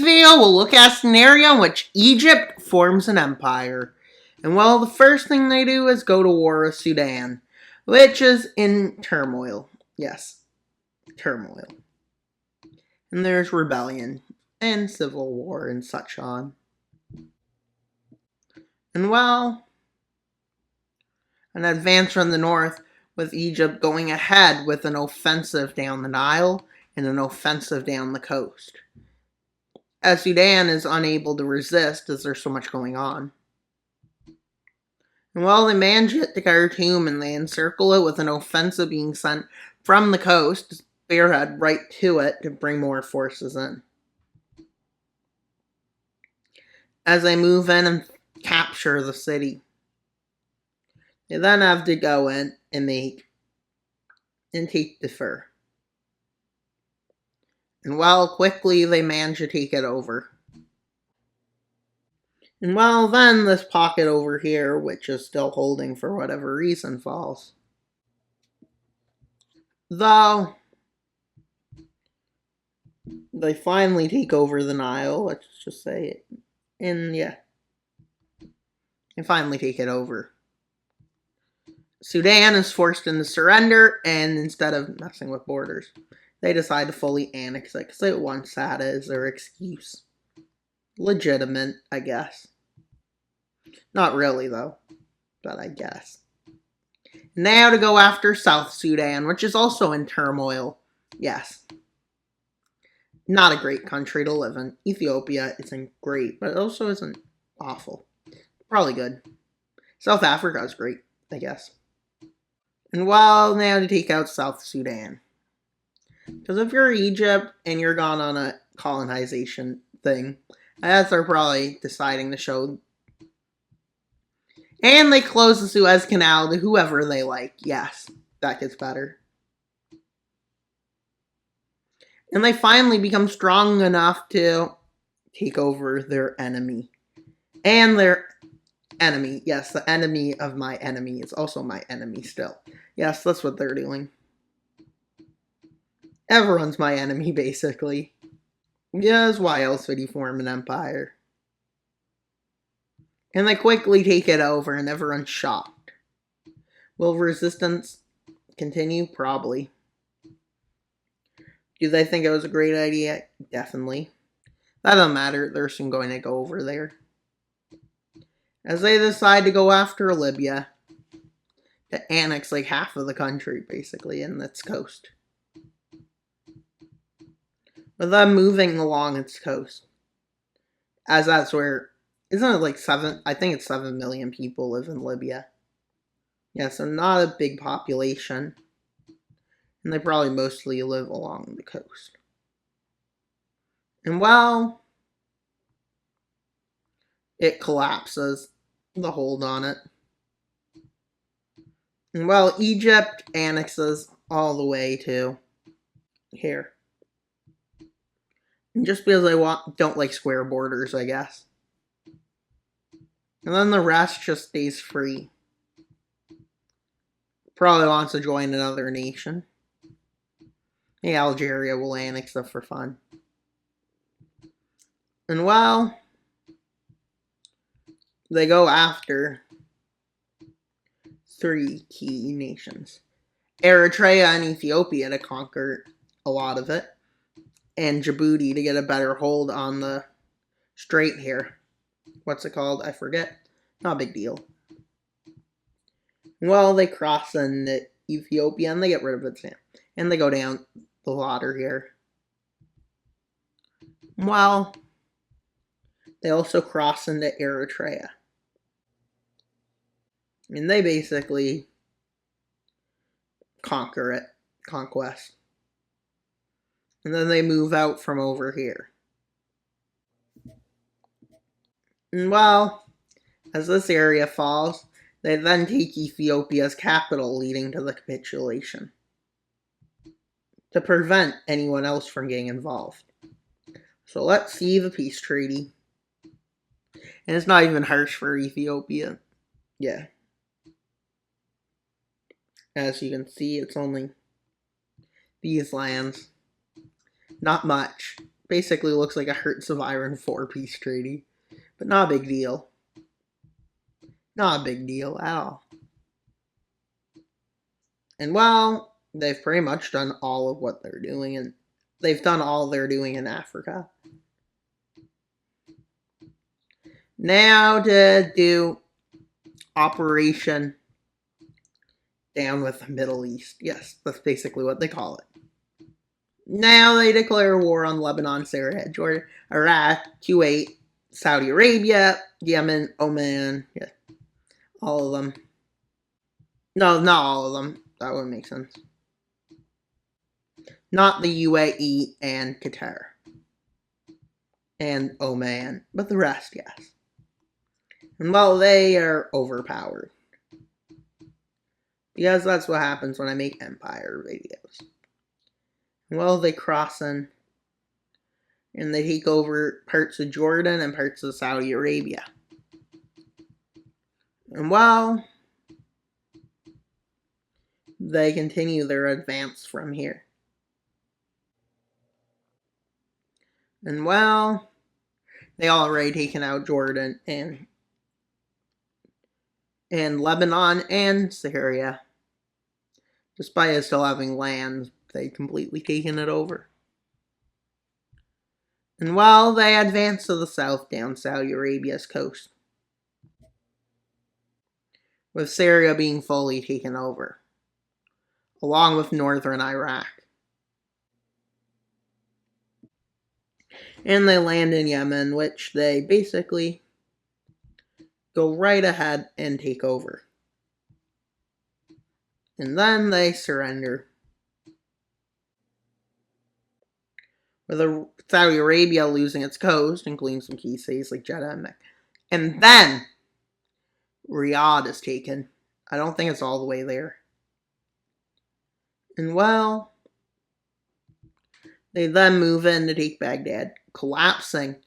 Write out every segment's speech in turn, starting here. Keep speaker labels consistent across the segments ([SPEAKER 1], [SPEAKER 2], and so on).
[SPEAKER 1] video, we'll look at a scenario in which Egypt forms an empire. And well, the first thing they do is go to war with Sudan, which is in turmoil. Yes, turmoil. And there's rebellion and civil war and such on. And well, an advance from the north, with Egypt going ahead with an offensive down the Nile and an offensive down the coast, as Sudan is unable to resist as there's so much going on. And well, they manage it to Khartoum and they encircle it with an offensive being sent from the coast, spearhead right to it to bring more forces in. As they move in and capture the city, they then have to go in and take the fur. And well, quickly they manage to take it over. And well, then this pocket over here, which is still holding for whatever reason, falls. Though they finally take over the Nile, let's just say it. And yeah, they finally take it over. Sudan is forced into surrender, and instead of messing with borders, they decide to fully annex it because they want that as their excuse. Legitimate, I guess. Not really, though, but I guess. Now to go after South Sudan, which is also in turmoil. Yes. Not a great country to live in. Ethiopia isn't great, but it also isn't awful. Probably good. South Africa is great, I guess. And well, now to take out South Sudan. Because if you're Egypt and you're gone on a colonization thing, as they're probably deciding to show. And they close the Suez Canal to whoever they like. Yes, that gets better. And they finally become strong enough to take over their enemy. And their enemy, yes, the enemy of my enemy is also my enemy still. Yes, that's what they're doing. Everyone's my enemy, basically. Yes, why else would you form an empire? And they quickly take it over and everyone's shocked. Will resistance continue? Probably. Do they think it was a great idea? Definitely. That doesn't matter, they're soon going to go over there. As they decide to go after Libya, to annex like half of the country, basically, in its coast. With them moving along its coast. As that's where, isn't it like I think it's 7 million people live in Libya. Yeah, so not a big population. And they probably mostly live along the coast. And well, it collapses, the hold on it. And well, Egypt annexes all the way to here. And just because they don't like square borders, I guess. And then the rest just stays free. Probably wants to join another nation. Hey, Algeria will annex them for fun. And well, they go after 3 key nations. Eritrea and Ethiopia to conquer a lot of it. And Djibouti to get a better hold on the strait here. What's it called? I forget. Not a big deal. Well, they cross into Ethiopia and they get rid of its name. And they go down the water here. Well, they also cross into Eritrea. And they basically conquer it. Conquest. And then they move out from over here. And well, as this area falls, they then take Ethiopia's capital, leading to the capitulation. To prevent anyone else from getting involved. So let's see the peace treaty. And it's not even harsh for Ethiopia. Yeah. As you can see, it's only these lands. Not much. Basically looks like a Hearts of Iron 4-piece treaty. But not a big deal. Not a big deal at all. And well, they've pretty much done all of what they're doing, and they've done all they're doing in Africa. Now to do Operation Down with the Middle East. Yes, that's basically what they call it. Now they declare war on Lebanon, Syria, Jordan, Iraq, Kuwait, Saudi Arabia, Yemen, Oman. Yeah, all of them. No, not all of them. That wouldn't make sense. Not the UAE and Qatar. And Oman. But the rest, yes. And well, they are overpowered. Because that's what happens when I make Empire videos. Well, they cross in and they take over parts of Jordan and parts of Saudi Arabia. And well, they continue their advance from here. And well, they already taken out Jordan and Lebanon and Syria. Despite it still having land, they completely taken it over. And well, they advance to the south down Saudi Arabia's coast, with Syria being fully taken over, along with northern Iraq. And they land in Yemen, which they basically go right ahead and take over. And then they surrender. With Saudi Arabia losing its coast, including some key cities like Jeddah and Mecca. And then Riyadh is taken. I don't think it's all the way there. And well, they then move in to take Baghdad, collapsing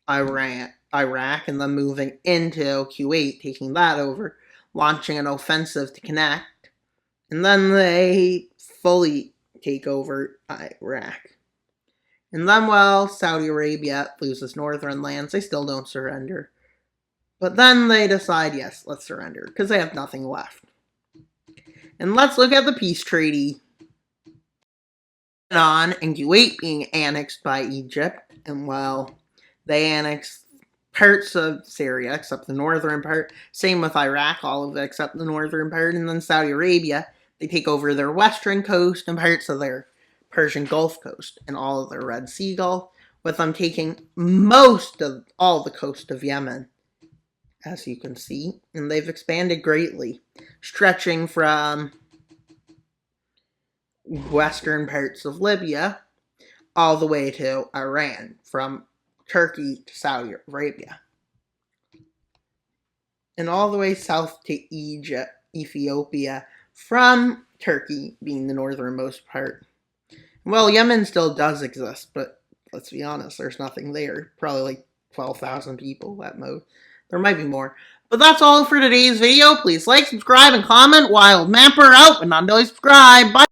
[SPEAKER 1] Iraq, and then moving into Kuwait, taking that over, launching an offensive to connect. And then they fully take over Iraq. And then, well, Saudi Arabia loses northern lands. They still don't surrender. But then they decide, yes, let's surrender, because they have nothing left. And let's look at the peace treaty. Lebanon and Kuwait being annexed by Egypt. And, well, they annexed parts of Syria, except the northern part. Same with Iraq, all of it except the northern part. And then Saudi Arabia, they take over their western coast and parts of their Persian Gulf coast and all of their Red Sea Gulf, with them taking most of all the coast of Yemen, as you can see. And they've expanded greatly, stretching from western parts of Libya all the way to Iran, from Turkey to Saudi Arabia, and all the way south to Egypt, Ethiopia, from Turkey being the northernmost part. Well, Yemen still does exist, but let's be honest, there's nothing there. Probably like 12,000 people at most. There might be more. But that's all for today's video. Please like, subscribe, and comment. Wild Mapper out, and not only subscribe. Bye.